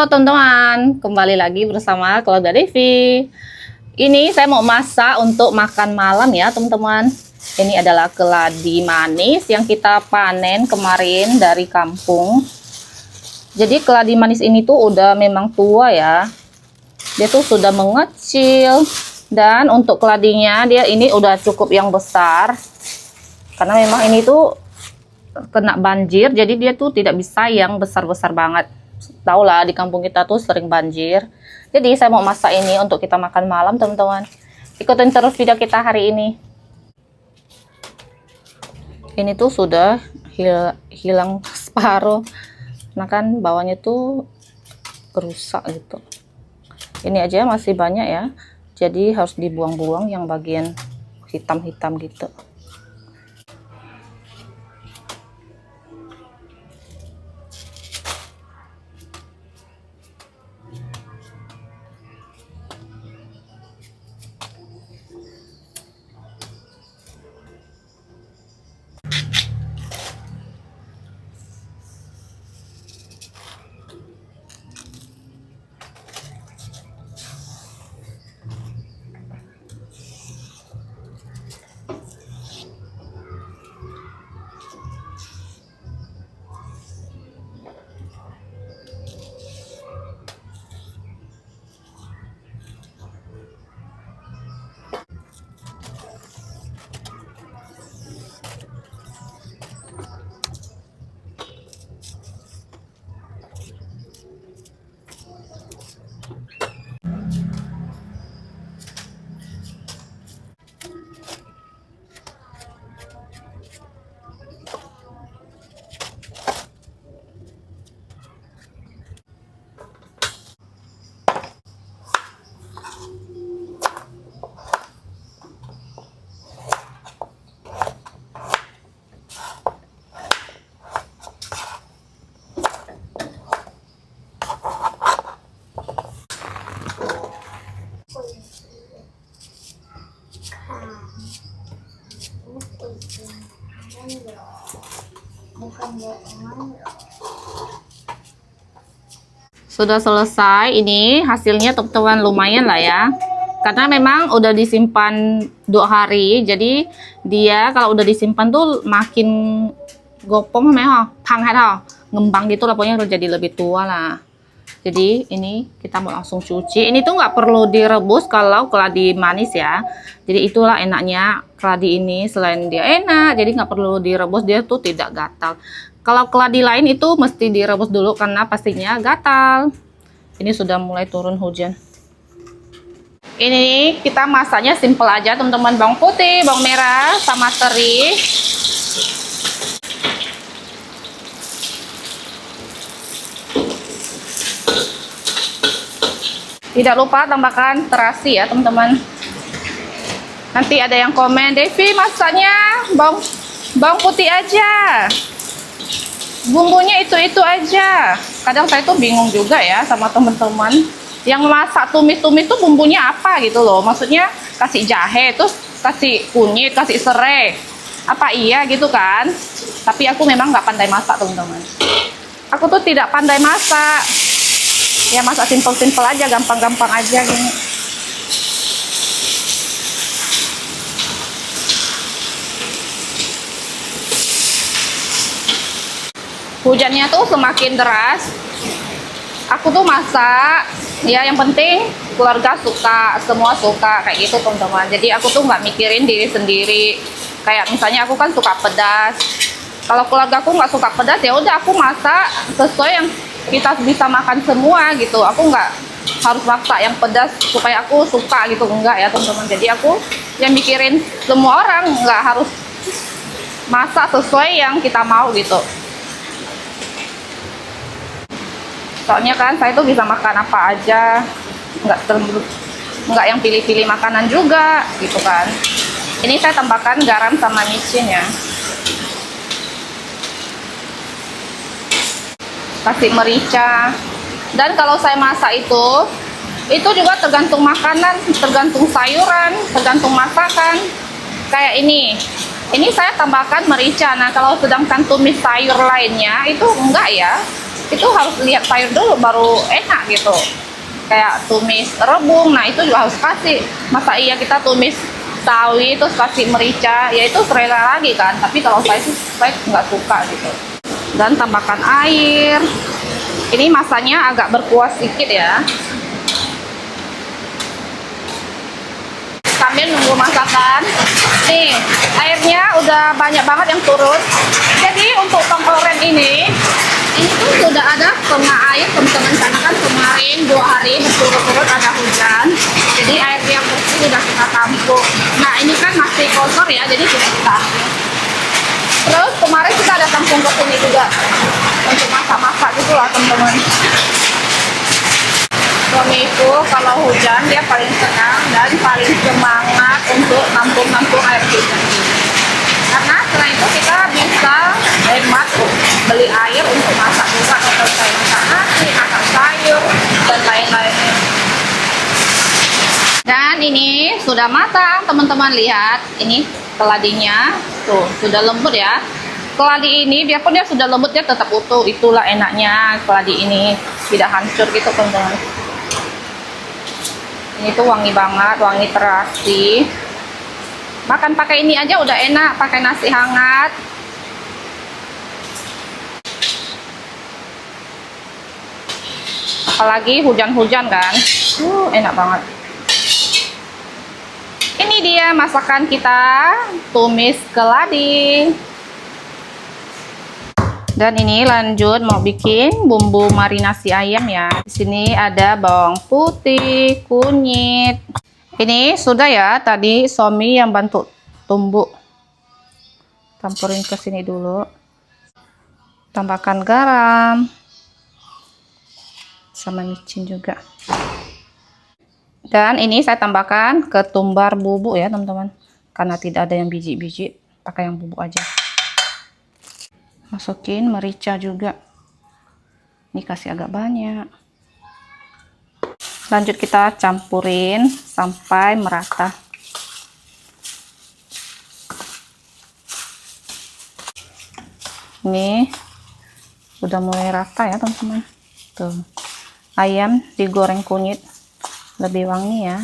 Halo teman-teman, kembali lagi bersama keluarga Devi. Ini saya mau masak untuk makan malam ya teman-teman. Ini adalah keladi manis yang kita panen kemarin dari kampung. Jadi keladi manis ini tuh udah memang tua ya. Dia tuh sudah mengecil. Dan untuk keladinya dia ini udah cukup yang besar. Karena memang ini tuh kena banjir, jadi dia tuh tidak bisa yang besar-besar banget. Tahu lah di kampung kita tuh sering banjir. Jadi saya mau masak ini untuk kita makan malam teman-teman. Ikutin terus video kita hari ini. Ini tuh sudah hilang separuh. Nah kan bawahnya tuh rusak gitu. Ini aja masih banyak ya. Jadi harus dibuang-buang yang bagian hitam-hitam gitu. Sudah selesai, ini hasilnya teman-teman lumayan lah ya. Karena memang udah disimpan 2 hari, jadi dia kalau udah disimpan tuh makin gopong ngembang gitu lah, pokoknya udah jadi lebih tua lah. Jadi ini kita mau langsung cuci. Ini tuh nggak perlu direbus kalau keladi manis ya. Jadi itulah enaknya keladi ini, selain dia enak, jadi nggak perlu direbus, dia tuh tidak gatal. Kalau keladi lain itu mesti direbus dulu karena pastinya gatal. Ini sudah mulai turun hujan. Ini kita masaknya simple aja teman-teman. Bawang putih, bawang merah, sama teri. Tidak lupa tambahkan terasi ya teman-teman. Nanti ada yang komen, Devi masaknya bawang putih aja, bumbunya itu aja. Kadang saya tuh bingung juga ya sama teman-teman yang masak tumis-tumis tuh bumbunya apa gitu loh. Maksudnya kasih jahe, terus kasih kunyit, kasih serai, apa iya gitu kan. Tapi aku memang nggak pandai masak teman-teman. Aku tuh tidak pandai masak. Ya masak simple-simple aja, gampang-gampang aja gini. Hujannya tuh semakin deras. Aku tuh masak, ya yang penting keluarga suka, semua suka kayak gitu teman-teman. Jadi aku tuh nggak mikirin diri sendiri. Kayak misalnya aku kan suka pedas. Kalau keluarga aku nggak suka pedas, ya udah aku masak sesuai yang kita bisa makan semua gitu. Aku nggak harus masak yang pedas supaya aku suka gitu, enggak ya teman-teman. Jadi aku yang mikirin semua orang, nggak harus masak sesuai yang kita mau gitu. Soalnya kan saya tuh bisa makan apa aja, nggak yang pilih-pilih makanan juga gitu kan. Ini saya tambahkan garam sama micin ya. Kasih merica. Dan kalau saya masak itu juga tergantung makanan, tergantung sayuran, tergantung masakan. Kayak ini saya tambahkan merica. Nah kalau sedangkan tumis sayur lainnya itu enggak ya, itu harus lihat sayur dulu baru enak gitu. Kayak tumis rebung, nah itu juga harus kasih. Masa iya kita tumis sawi terus kasih merica, ya itu selera lagi kan. Tapi kalau saya sih saya nggak suka gitu. Dan tambahkan air. Ini masanya agak berkuah sedikit ya. Sambil nunggu masakan. Nih, airnya udah banyak banget yang turun. Jadi untuk tongkoren ini tuh sudah ada setengah air teman-teman, karena kan kemarin 2 hari berturut-turut ada hujan. Jadi air yang bersih sudah kita tampung. Nah, ini kan masih kotor ya, jadi sudah kita. Terus kemarin kita ada tampung ke sini juga untuk masak-masak gitulah teman-teman. Suamiku kalau hujan dia paling senang dan paling semangat untuk nampung-nampung air hujan ini. Karena setelah itu kita bisa hemat beli air untuk masak juga, atau saya masak nasi, masak sayur, dan lain-lainnya. Dan ini sudah matang teman-teman, lihat ini keladinya tuh sudah lembut ya. Keladi ini biarpun dia sudah lembut dia tetap utuh, itulah enaknya keladi ini, tidak hancur gitu teman-teman. Ini tuh wangi banget, wangi terasi. Makan pakai ini aja udah enak, pakai nasi hangat. Apalagi hujan-hujan kan, enak banget. Ini dia masakan kita, tumis keladi. Dan ini lanjut mau bikin bumbu marinasi ayam ya. Di sini ada bawang putih, kunyit. Ini sudah ya, tadi suami yang bantu tumbuk. Campurin ke sini dulu. Tambahkan garam. Sama micin juga. Dan ini saya tambahkan ketumbar bubuk ya teman-teman. Karena tidak ada yang biji-biji, pakai yang bubuk aja. Masukin merica juga. Ini kasih agak banyak. Lanjut kita campurin sampai merata. Ini udah mulai rata ya teman-teman. Tuh. Ayam digoreng kunyit lebih wangi ya.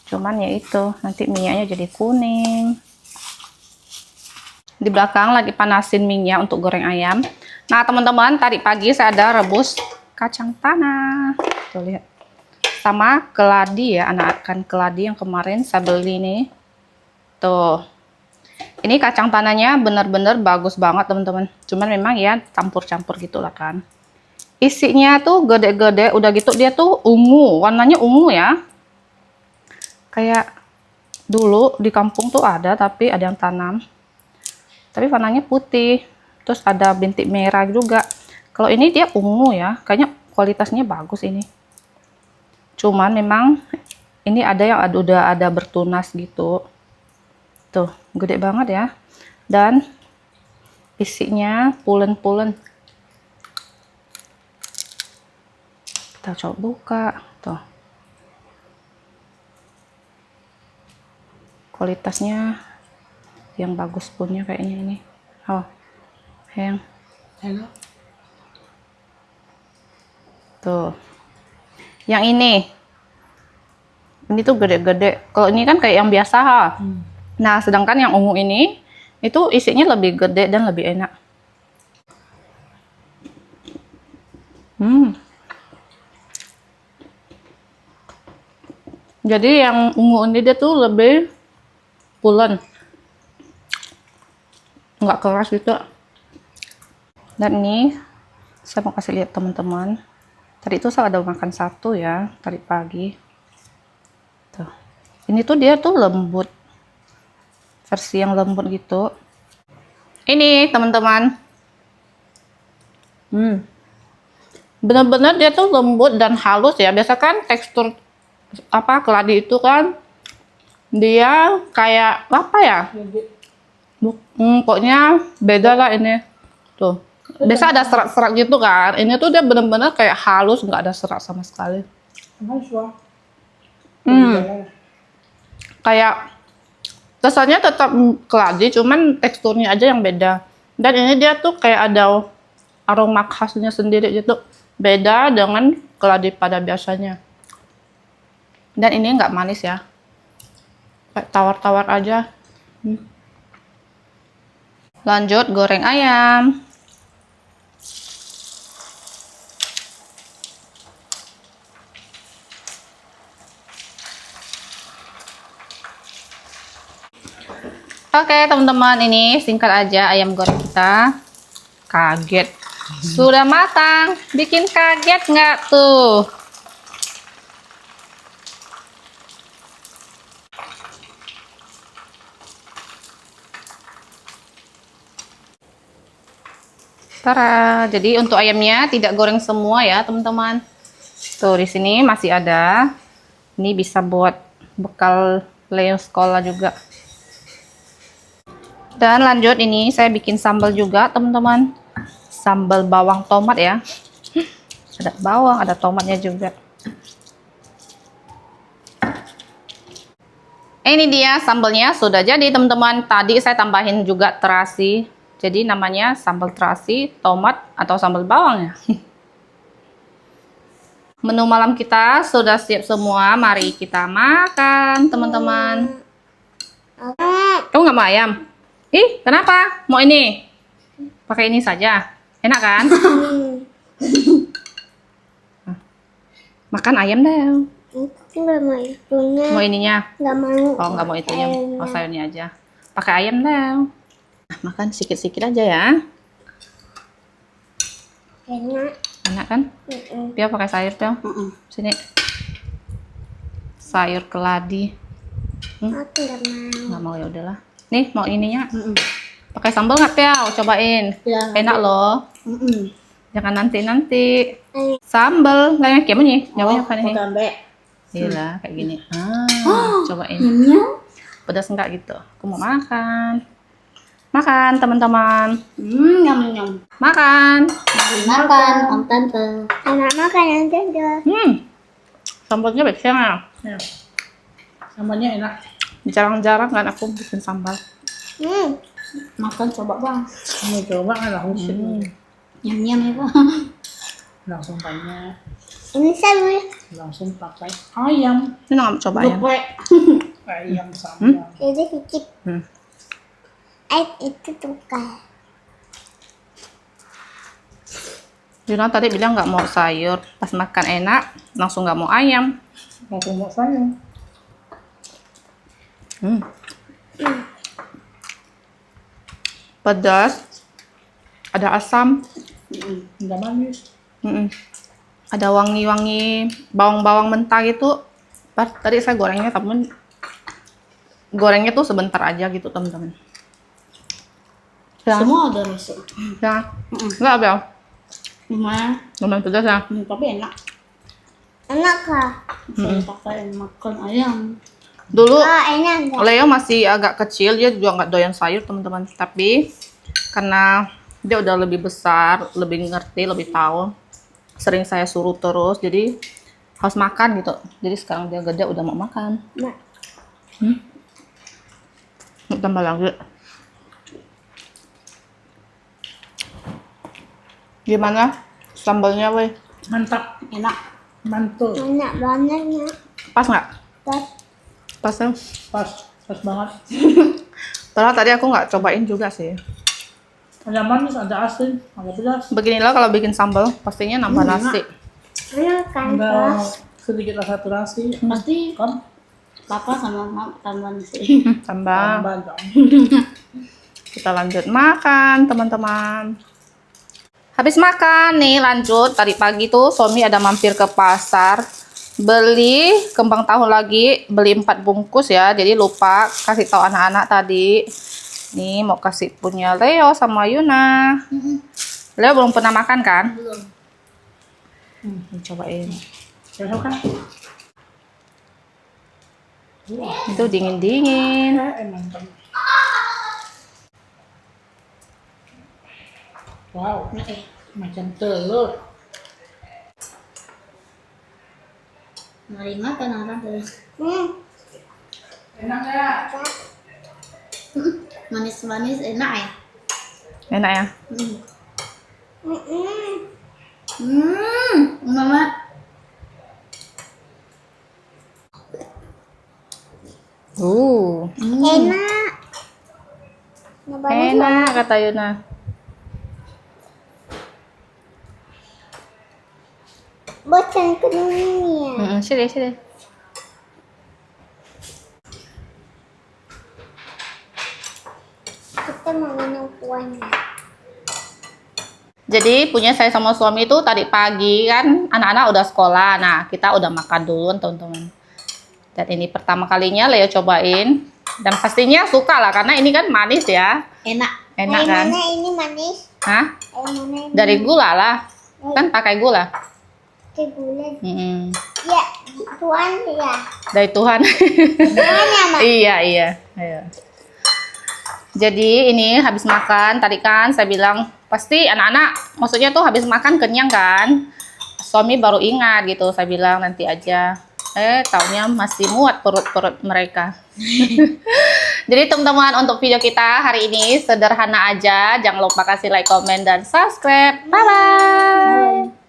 Cuman ya itu, nanti minyaknya jadi kuning. Di belakang lagi panasin minyak untuk goreng ayam. Nah teman-teman, tadi pagi saya ada rebus kacang tanah. Tuh lihat. Sama keladi ya, anakan keladi yang kemarin saya beli nih. Tuh. Ini kacang tanahnya bener-bener bagus banget teman-teman. Cuman memang ya campur-campur gitulah kan. Isinya tuh gede-gede, udah gitu dia tuh ungu, warnanya ungu ya. Kayak dulu di kampung tuh ada, tapi ada yang tanam. Tapi warnanya putih, terus ada bintik merah juga. Kalau ini dia ungu ya, kayaknya kualitasnya bagus ini. Cuman memang ini ada yang udah ada bertunas gitu. Tuh, gede banget ya. Dan isinya pulen-pulen. Kita coba buka, tuh. Kualitasnya yang bagus punya kayaknya ini. Oh, yang tuh. Yang ini tuh gede-gede. Kalau ini kan kayak yang biasa ha. Nah, sedangkan yang ungu ini itu isinya lebih gede dan lebih enak. Jadi yang ungu ini dia tuh lebih pulen. Nggak keras gitu. Dan ini saya mau kasih lihat teman-teman. Tadi itu saya ada makan satu ya, tadi pagi. Tuh. Ini tuh dia tuh lembut. Versi yang lembut gitu. Ini teman-teman. Bener-bener dia tuh lembut dan halus ya. Biasa kan tekstur apa keladi itu kan dia kayak apa ya? Pokoknya beda lah ini. Tuh. Biasa ada serat-serat gitu kan. Ini tuh dia bener-bener kayak halus, nggak ada serat sama sekali. Kayak rasanya tetap keladi, cuman teksturnya aja yang beda. Dan ini dia tuh kayak ada aroma khasnya sendiri gitu. Beda dengan keladi pada biasanya. Dan ini nggak manis ya. Kayak tawar-tawar aja. Lanjut goreng ayam. Oke teman-teman, ini singkat aja ayam goreng kita. Kaget, sudah matang. Bikin kaget nggak tuh? Tara, jadi untuk ayamnya tidak goreng semua ya teman-teman. Tuh di sini masih ada. Ini bisa buat bekal Leo sekolah juga. Dan lanjut ini saya bikin sambal juga teman-teman. Sambal bawang tomat ya. Ada bawang, ada tomatnya juga. Ini dia sambalnya sudah jadi teman-teman. Tadi saya tambahin juga terasi. Jadi namanya sambal terasi, tomat atau sambal bawang ya. Menu malam kita sudah siap semua. Mari kita makan teman-teman. Kamu nggak mau ayam? Ih, kenapa? Mau ini? Pakai ini saja. Enak kan? Makan ayam deh. Nggak mau itunya. Mau ininya? Nggak mau. Oh, nggak mau itunya. Oh, sayurnya aja. Pakai ayam deh. Makan sedikit-sedikit aja ya. Enak. Enak kan? Pio pakai sayur, Pio. Sini. Sayur keladi. Aku nggak mau. Nggak mau ya udahlah. Nih, mau ininya. Pakai sambal nggak, Pio? Cobain. Ya. Enak loh. Jangan nanti-nanti. Sambal, kayak kamu nih. Nyawanya kan ini. Gila, kayak gini. Cobain. Pedas enggak gitu? Aku mau makan. Makan, teman-teman. Nyam. Makan. Makan, Om Tante. Enak makan yang janda. Sambalnya beda ya. Sambalnya enak. Jarang-jarang kan aku bikin sambal. Makan coba bang. Kamu coba kan langsung Nyam ya bang. langsung banyak. Ini saya Langsung pakai ayam. Ini nggak mau coba ya? Ayam sambal. jadi cicip. Itu tukar. Juna tadi bilang nggak mau sayur. Pas makan enak, langsung nggak mau ayam. Langsung mau sayur. Pedas. Ada asam. Enggak manis. Ada wangi-wangi bawang-bawang mentah gitu. Pas tadi saya gorengnya, tapi gorengnya tuh sebentar aja gitu teman-teman. Ya, Semua ada rasa. ya, nggak apa? Lumayan pedas ya. Tapi enak. Enak kah? Saya pakai makan ayam. Dulu Enak enggak? Leo masih agak kecil, dia juga nggak doyan sayur teman-teman. Tapi karena dia udah lebih besar, lebih ngerti, lebih tahu, sering saya suruh terus, jadi harus makan gitu. Jadi sekarang dia gede udah mau makan. Nah. Mau tambah lagi. Gimana sambalnya, weh? Mantap. Enak. Mantul. Enak banget ya. Pas nggak? Pas. Pas ya? Pas banget. Padahal tadi aku nggak cobain juga sih. Ada manis, ada asin, ada pedas. Beginilah kalau bikin sambal, pastinya nambah nasi. Enak kan Ada pas. sedikit rasa terasi. Pasti Kan? papa sama mama tambah nasi. Tambah. Tambah dong. Kita lanjut makan, teman-teman. Habis makan nih, lanjut. Tadi pagi tuh suami ada mampir ke pasar, beli kembang tahu lagi, beli 4 bungkus ya. Jadi lupa kasih tahu anak-anak tadi. Nih mau kasih punya Leo sama Yuna. Leo belum pernah makan kan? Belum. Cobain. Cocok kan? Itu dingin-dingin. Mantap. Wow, macam telur. Mari makan orang tuh. Enak ya? Manis-manis enak ya. Enak ya? Mama. Enak. Enak kata Yuna. Bosan kenyangnya. Sini, sini. Kita mau minum kuahnya. Jadi punya saya sama suami itu tadi pagi kan anak-anak udah sekolah. Nah, kita udah makan dulu teman-teman. Dan ini pertama kalinya Leo cobain. Dan pastinya suka lah karena ini kan manis ya. Enak. Enak Yang kan? mana ini manis? Hah? Yang mana ini? Dari gula lah. Kan pakai gula. Pakai gula. Ya, Tuan ya. dari Tuhan. Tuan ya, Mak. Iya, iya. Ayo. Jadi ini habis makan, tadi kan saya bilang pasti anak-anak, maksudnya tuh habis makan kenyang kan. Suami baru ingat gitu, saya bilang nanti aja. Taunya masih muat perut-perut mereka. Jadi teman-teman untuk video kita hari ini sederhana aja. Jangan lupa kasih like, komen, dan subscribe. Bye-bye.